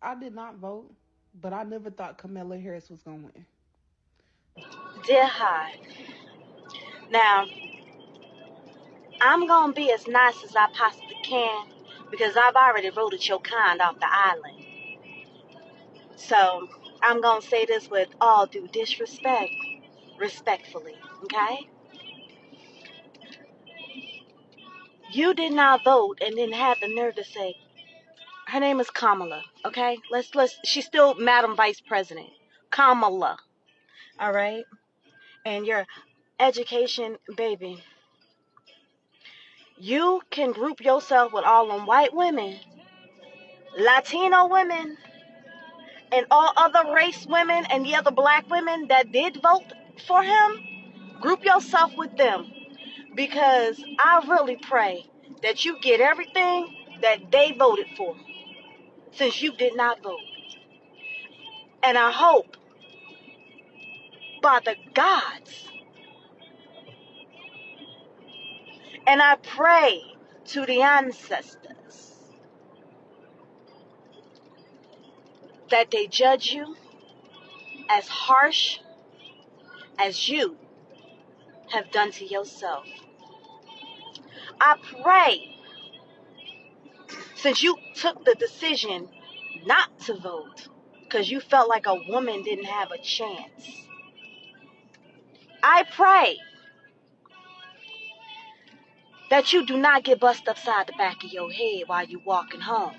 I did not vote, but I never thought Kamala Harris was going to win. Dear Hi. Now, I'm going to be as nice as I possibly can because I've already voted your kind off the island. So, I'm going to say this with all due disrespect, respectfully, okay? You did not vote and then have the nerve to say, her name is Kamala, okay? She's still Madam Vice President. Kamala, all right? And your education, baby, you can group yourself with all them white women, Latino women, and all other race women and the other black women that did vote for him. Group yourself with them because I really pray that you get everything that they voted for since you did not vote. And I hope by the gods, and I pray to the ancestors that they judge you as harsh as you have done to yourself. I pray, since you took the decision not to vote because you felt like a woman didn't have a chance, I pray that you do not get bust upside the back of your head while you walking home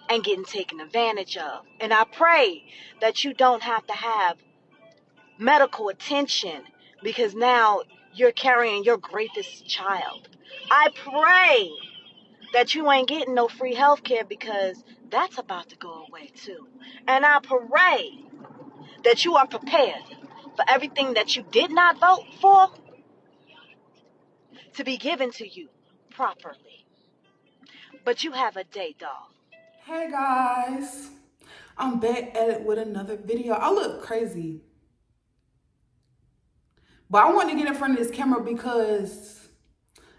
and getting taken advantage of. And I pray that you don't have to have medical attention because now you're carrying your greatest child. I pray that you ain't getting no free health care because that's about to go away too. And I pray that you are prepared for everything that you did not vote for to be given to you properly. But you have a day, doll. Hey guys, I'm back at it with another video. I look crazy, but I want to get in front of this camera because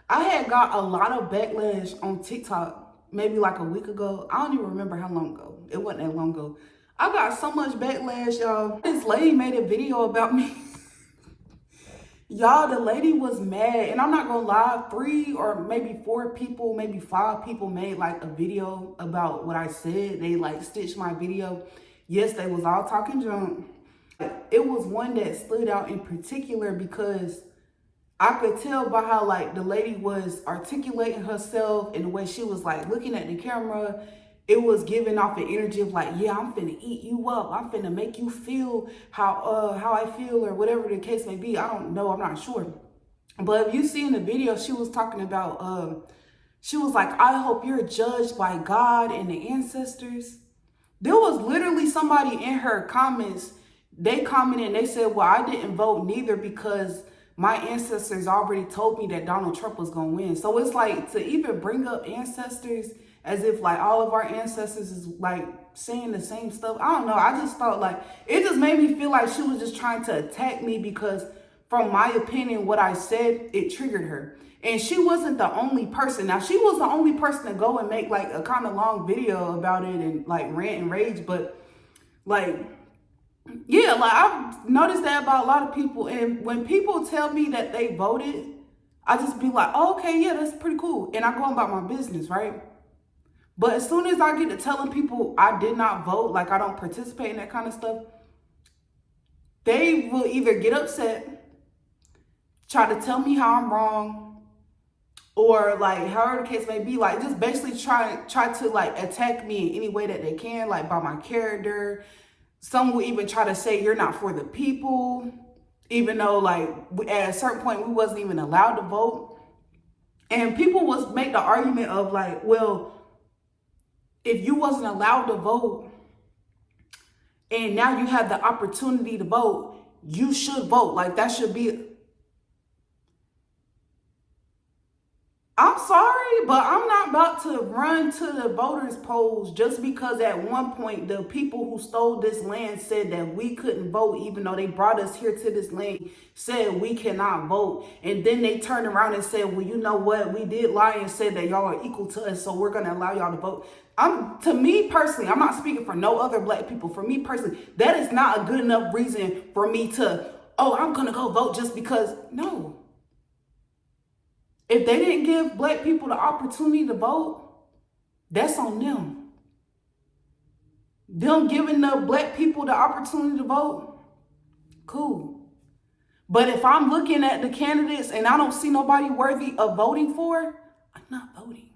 I had got a lot of backlash on TikTok maybe like a week ago. I don't even remember how long ago. It wasn't that long ago. I got so much backlash, y'all. This lady made a video about me. Y'all, the lady was mad, and I'm not gonna lie, 3 or maybe 4 people, maybe 5 people made like a video about what I said. They like stitched my video. Yes, they was all talking junk. It was one that stood out in particular because I could tell by how like the lady was articulating herself and the way she was like looking at the camera. It was giving off an energy of like, yeah, I'm finna eat you up. I'm finna make you feel how I feel or whatever the case may be. I don't know. I'm not sure. But if you see in the video, she was talking about, she was like, I hope you're judged by God and the ancestors. There was literally somebody in her comments, they commented and they said, well, I didn't vote neither because my ancestors already told me that Donald Trump was going to win. So it's like to even bring up ancestors as if like all of our ancestors is like saying the same stuff. I don't know. I just thought like, it just made me feel like she was just trying to attack me because from my opinion, what I said, it triggered her. And she wasn't the only person. Now, she was the only person to go and make like a kind of long video about it and like rant and rage. But like, yeah, like I've noticed that about a lot of people. And when people tell me that they voted, I just be like, oh, okay, yeah, that's pretty cool. And I go about my business, right? But as soon as I get to telling people I did not vote, like I don't participate in that kind of stuff, they will either get upset, try to tell me how I'm wrong, or like however the case may be, like just basically try to like attack me in any way that they can, like by my character. Some will even try to say you're not for the people, even though like at a certain point we wasn't even allowed to vote. And people was make the argument of like, well, if you wasn't allowed to vote and now you have the opportunity to vote, you should vote. Like that should be. I'm sorry, but I'm not about to run to the voters' polls just because at one point the people who stole this land said that we couldn't vote, even though they brought us here to this land, said we cannot vote. And then they turned around and said, well, you know what? We did lie and said that y'all are equal to us, so we're going to allow y'all to vote. To me personally, I'm not speaking for no other black people. For me personally, that is not a good enough reason for me to, oh, I'm going to go vote just because. No. If they didn't give black people the opportunity to vote, that's on them. Them giving the black people the opportunity to vote, cool. But if I'm looking at the candidates and I don't see nobody worthy of voting for, I'm not voting.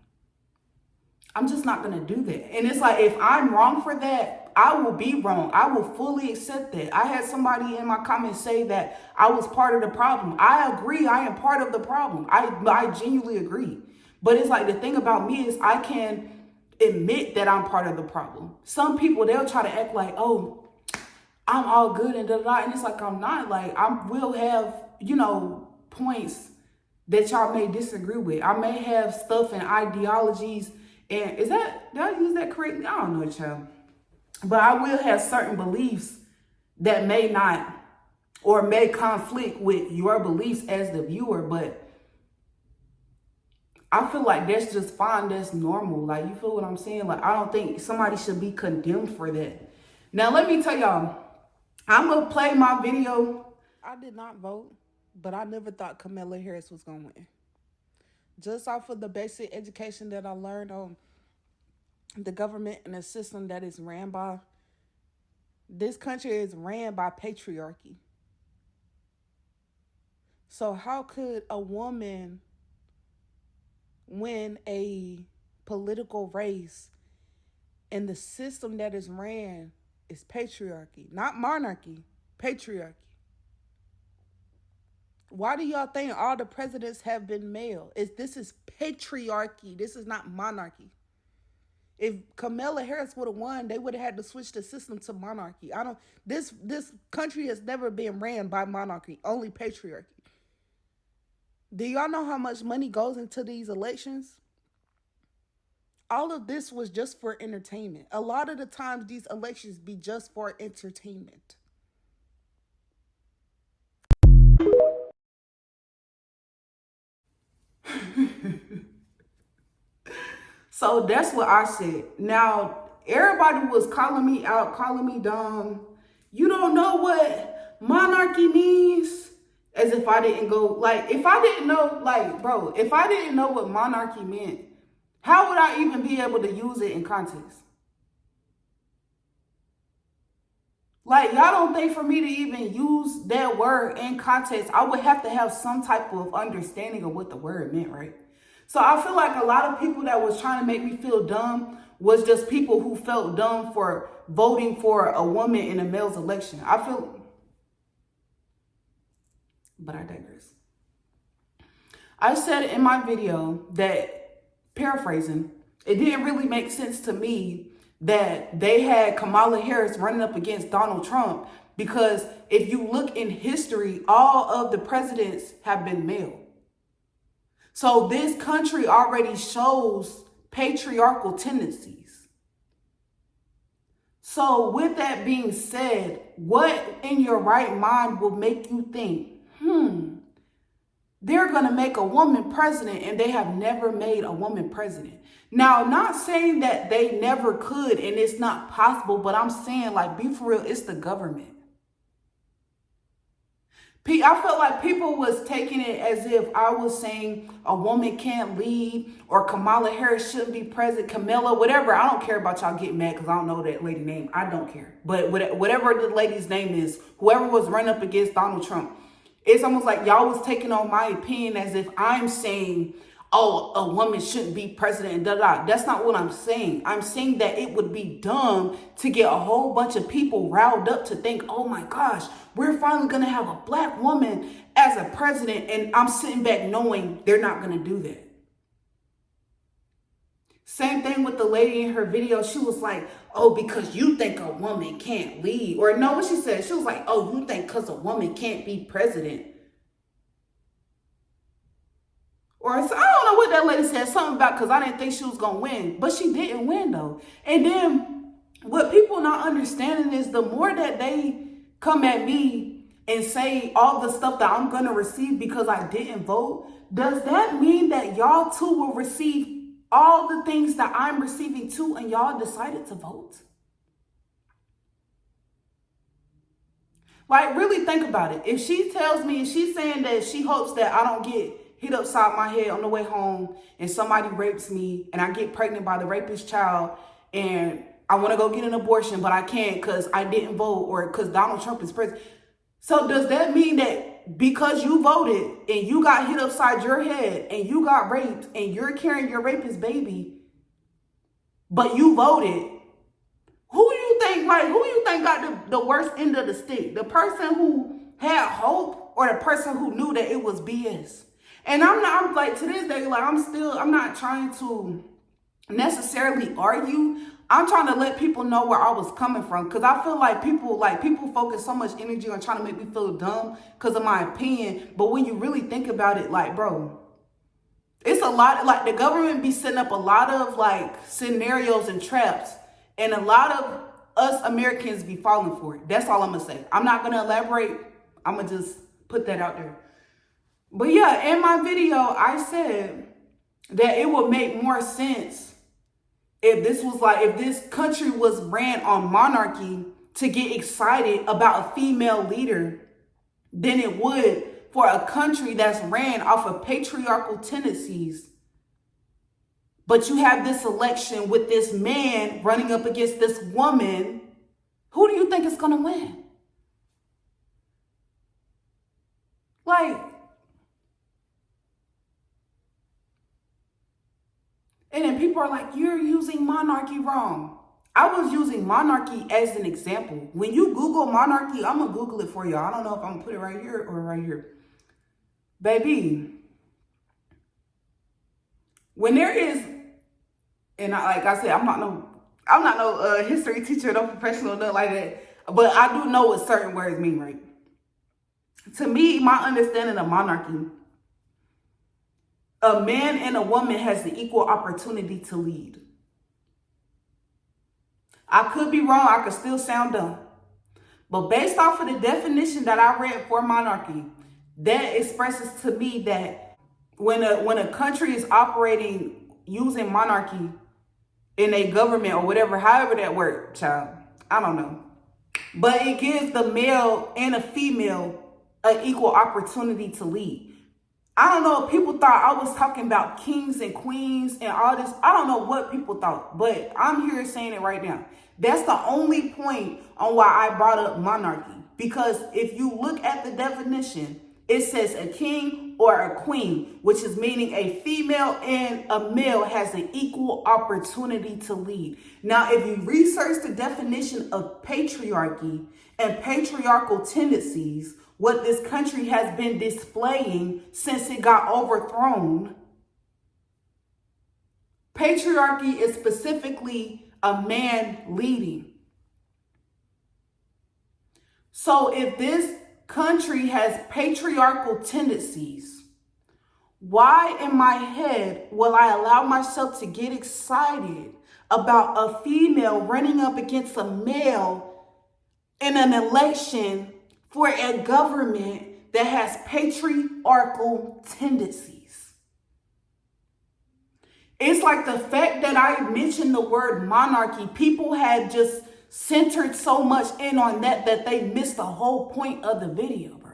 I'm just not going to do that. And it's like, if I'm wrong for that, I will be wrong. I will fully accept that. I had somebody in my comments say that I was part of the problem. I agree. I am part of the problem. I genuinely agree. But it's like, the thing about me is I can admit that I'm part of the problem. Some people, they'll try to act like, oh, I'm all good and da-da-da. And it's like, I'm not. Like, I will have, points that y'all may disagree with. I may have stuff and ideologies. And did I use that correctly? I don't know, child. But I will have certain beliefs that may not or may conflict with your beliefs as the viewer. But I feel like that's just fine. That's normal. Like, you feel what I'm saying? Like, I don't think somebody should be condemned for that. Now, let me tell y'all, I'm going to play my video. I did not vote, but I never thought Kamala Harris was going to win. Just off of the basic education that I learned on the government and the system that is ran by, this country is ran by patriarchy. So how could a woman win a political race and the system that is ran is patriarchy? Not monarchy, patriarchy. Why do y'all think all the presidents have been male? This is patriarchy. This is not monarchy. If Kamala Harris would have won, they would have had to switch the system to monarchy. This country has never been ran by monarchy, only patriarchy. Do y'all know how much money goes into these elections? All of this was just for entertainment. A lot of the times these elections be just for entertainment. So that's what I said. Now, everybody was calling me out, calling me dumb. You don't know what monarchy means? As if I didn't go, like, if I didn't know, like, bro, if I didn't know what monarchy meant, how would I even be able to use it in context? Like, y'all don't think for me to even use that word in context, I would have to have some type of understanding of what the word meant, right? So I feel like a lot of people that was trying to make me feel dumb was just people who felt dumb for voting for a woman in a male's election. But I digress. I said in my video that, paraphrasing, it didn't really make sense to me that they had Kamala Harris running up against Donald Trump, because if you look in history, all of the presidents have been male. So this country already shows patriarchal tendencies. So with that being said, what in your right mind will make you think, they're going to make a woman president and they have never made a woman president? Now, not saying that they never could and it's not possible, but I'm saying, like, be for real, it's the government. I felt like people was taking it as if I was saying a woman can't lead or Kamala Harris shouldn't be president, Camilla, whatever. I don't care about y'all getting mad because I don't know that lady name. I don't care. But whatever the lady's name is, whoever was running up against Donald Trump, it's almost like y'all was taking on my opinion as if I'm saying, oh, a woman shouldn't be president and da-da. That's not what I'm saying. I'm saying that it would be dumb to get a whole bunch of people riled up to think, oh my gosh, we're finally going to have a black woman as a president. And I'm sitting back knowing they're not going to do that. Same thing with the lady in her video. She was like, oh, because you think a woman can't lead. Or no, what she said? She was like, oh, you think because a woman can't be president. Or I don't know what that lady said, something about because I didn't think she was going to win. But she didn't win, though. And then what people not understanding is the more that they come at me and say all the stuff that I'm going to receive because I didn't vote, does that mean that y'all too will receive all the things that I'm receiving too, and y'all decided to vote? Like, really think about it. If she tells me, if she's saying that she hopes that I don't get hit upside my head on the way home and somebody rapes me and I get pregnant by the rapist child and I want to go get an abortion, but I can't because I didn't vote or because Donald Trump is president. So does that mean that because you voted and you got hit upside your head and you got raped and you're carrying your rapist baby, but you voted, who you think got the worst end of the stick? The person who had hope or the person who knew that it was BS? And I'm like, to this day, like, I'm not trying to necessarily argue. I'm trying to let people know where I was coming from, because I feel like people focus so much energy on trying to make me feel dumb because of my opinion. But when you really think about it, like, bro, it's a lot. Like, the government be setting up a lot of like scenarios and traps, and a lot of us Americans be falling for it. That's all I'm gonna say. I'm not gonna elaborate. I'm gonna just put that out there. But yeah, in my video, I said that it would make more sense if this country was ran on monarchy to get excited about a female leader than it would for a country that's ran off of patriarchal tendencies. But you have this election with this man running up against this woman. Who do you think is going to win? Like, and then people are like, you're using monarchy wrong. I was using monarchy as an example. When you Google monarchy, I'm going to Google it for you. I don't know if I'm going to put it right here or right here. Baby, when there is, and like I said, I'm not no history teacher, no professional, nothing like that. But I do know what certain words mean, right? To me, my understanding of monarchy, a man and a woman has the equal opportunity to lead. I could be wrong. I could still sound dumb. But based off of the definition that I read for monarchy, that expresses to me that when a country is operating using monarchy in a government or whatever, however that works, child, I don't know. But it gives the male and a female an equal opportunity to lead. I don't know if people thought I was talking about kings and queens and all this. I don't know what people thought, but I'm here saying it right now. That's the only point on why I brought up monarchy. Because if you look at the definition, it says a king or a queen, which is meaning a female and a male has an equal opportunity to lead. Now, if you research the definition of patriarchy and patriarchal tendencies, what this country has been displaying since it got overthrown, patriarchy is specifically a man leading. So if this country has patriarchal tendencies, why in my head will I allow myself to get excited about a female running up against a male in an election for a government that has patriarchal tendencies? It's like the fact that I mentioned the word monarchy, people had just centered so much in on that they missed the whole point of the video, bro.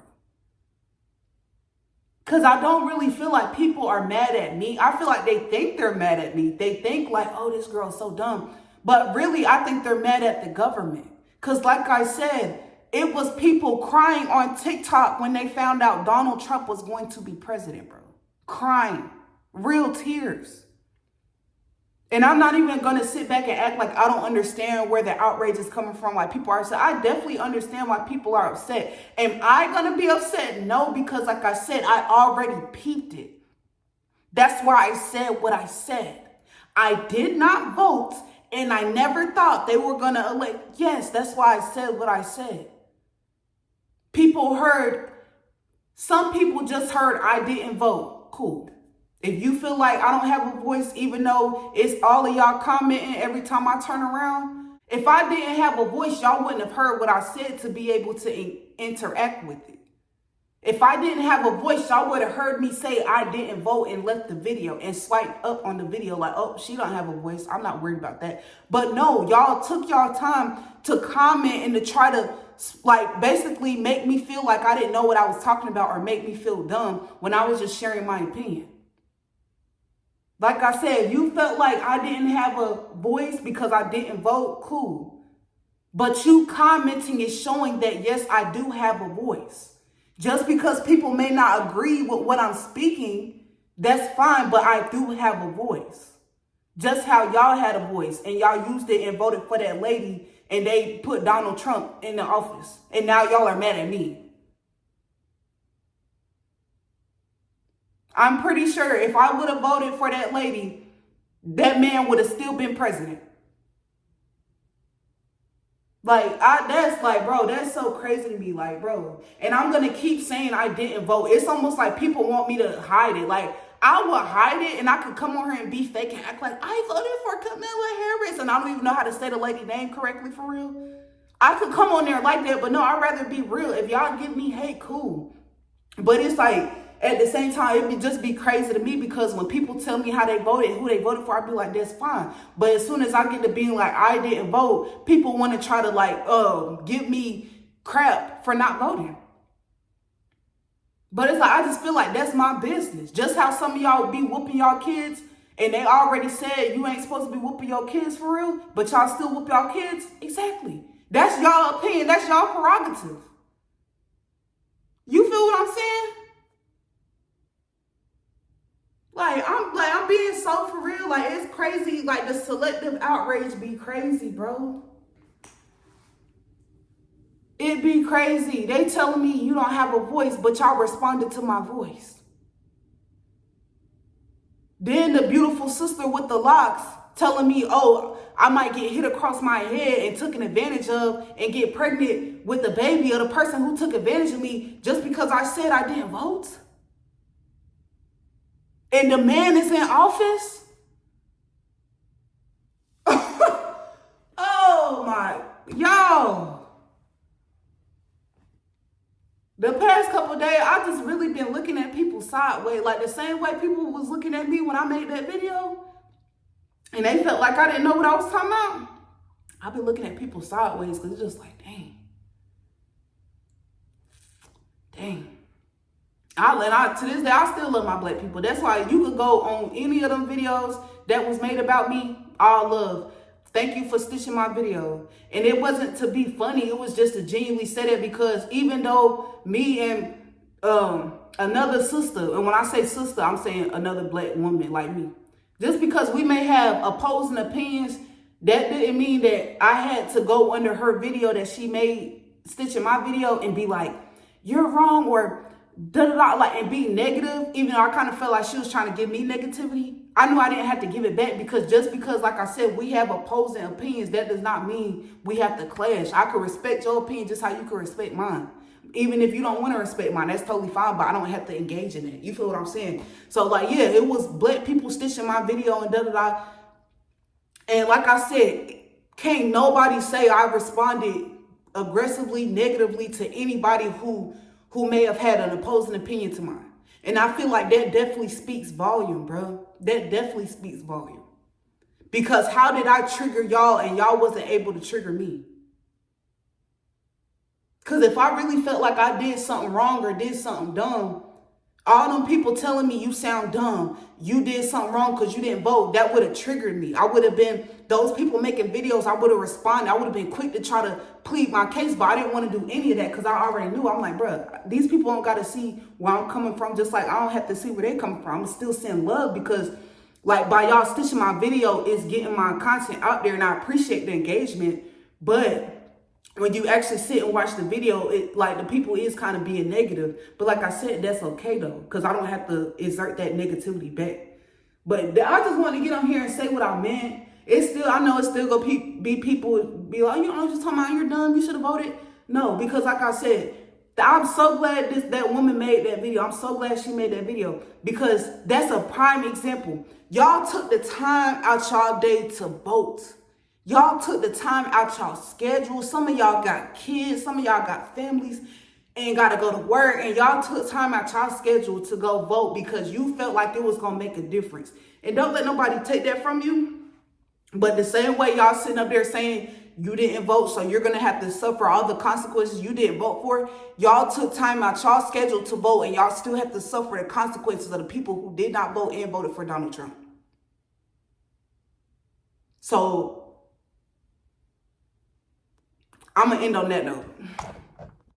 Because I don't really feel like people are mad at me. I feel like they think they're mad at me. They think like, oh, this girl's so dumb. But really, I think they're mad at the government. Because like I said, it was people crying on TikTok when they found out Donald Trump was going to be president, bro. Crying. Real tears. And I'm not even going to sit back and act like I don't understand where the outrage is coming from. Like, people are upset. I definitely understand why people are upset. Am I going to be upset? No, because like I said, I already peeped it. That's why I said what I said. I did not vote, and I never thought they were going to elect. Yes, that's why I said what I said. People heard, some people just heard I didn't vote. Cool. If you feel like I don't have a voice, even though it's all of y'all commenting every time I turn around, if I didn't have a voice, y'all wouldn't have heard what I said to be able to interact with it. If I didn't have a voice, y'all would have heard me say I didn't vote and left the video and swiped up on the video like, oh, she don't have a voice. I'm not worried about that. But no, y'all took y'all time to comment and to try to like basically make me feel like I didn't know what I was talking about or make me feel dumb when I was just sharing my opinion. Like I said, you felt like I didn't have a voice because I didn't vote, cool. But you commenting is showing that, yes, I do have a voice. Just because people may not agree with what I'm speaking, that's fine, but I do have a voice. Just how y'all had a voice and y'all used it and voted for that lady and they put Donald Trump in the office. And now y'all are mad at me. I'm pretty sure if I would have voted for that lady, that man would have still been president. Like, that's like, bro, that's so crazy to me. Like, bro, and I'm going to keep saying I didn't vote. It's almost like people want me to hide it. Like, I would hide it and I could come on here and be fake and act like I voted for Kamala Harris. And I don't even know how to say the lady name correctly for real. I could come on there like that, but no, I'd rather be real. If y'all give me hate, cool. But it's like, at the same time, it would just be crazy to me because when people tell me how they voted, who they voted for, I'd be like, that's fine. But as soon as I get to being like, I didn't vote, people want to try to like, give me crap for not voting. But it's like, I just feel like that's my business. Just how some of y'all be whooping y'all kids and they already said you ain't supposed to be whooping your kids for real, but y'all still whoop y'all kids. Exactly. That's y'all opinion. That's y'all prerogative. You feel what I'm saying? I'm being so for real. Like, it's crazy. Like, the selective outrage be crazy, bro. It be crazy. They telling me you don't have a voice, but y'all responded to my voice. Then the beautiful sister with the locks telling me, oh, I might get hit across my head and taken advantage of and get pregnant with the baby of the person who took advantage of me just because I said I didn't vote. And the man is in office? Oh my, y'all. The past couple of days, I just really been looking at people sideways. Like the same way people was looking at me when I made that video. And they felt like I didn't know what I was talking about. I've been looking at people sideways because it's just like, dang. To this day, I still love my black people. That's why you could go on any of them videos that was made about me. All love. Thank you for stitching my video. And it wasn't to be funny. It was just to genuinely say that because even though me and another sister, and when I say sister, I'm saying another black woman like me. Just because we may have opposing opinions, that didn't mean that I had to go under her video that she made stitching my video and be like, you're wrong or da-da-da, like, and be negative, even though I kind of felt like she was trying to give me negativity. I knew I didn't have to give it back because just because, like I said, we have opposing opinions, that does not mean we have to clash. I can respect your opinion just how you can respect mine. Even if you don't want to respect mine, that's totally fine, but I don't have to engage in it. You feel what I'm saying? So, like, yeah, it was black people stitching my video and da-da-da. And like I said, can't nobody say I responded aggressively, negatively to anybody who may have had an opposing opinion to mine. And I feel like that definitely speaks volume, bro. That definitely speaks volume. Because how did I trigger y'all and y'all wasn't able to trigger me? Because if I really felt like I did something wrong or did something dumb, all them people telling me you sound dumb, you did something wrong because you didn't vote, that would have triggered me. I would have been, those people making videos, I would have responded. I would have been quick to try to plead my case, but I didn't want to do any of that because I already knew. I'm like, bro, these people don't got to see where I'm coming from, just like I don't have to see where they coming from. I'm still sending love because, like, by y'all stitching my video is getting my content out there, and I appreciate the engagement, but when you actually sit and watch the video, it like the people is kind of being negative. But like I said, that's okay though, because I don't have to exert that negativity back. But I just want to get on here and say what I meant. It's still, I know it's still gonna be people be like, you know, just talking about you're dumb, you should have voted. No, because like I said, I'm so glad that woman made that video. I'm so glad she made that video because that's a prime example. Y'all took the time out y'all day to vote. Y'all took the time out y'all schedule. Some of y'all got kids. Some of y'all got families. and got to go to work, and y'all took time out y'all schedule to go vote because you felt like it was going to make a difference. And don't let nobody take that from you. But the same way y'all sitting up there saying you didn't vote, so you're going to have to suffer all the consequences you didn't vote for, y'all took time out y'all schedule to vote, and y'all still have to suffer the consequences of the people who did not vote and voted for Donald Trump. So I'm going to end on that note.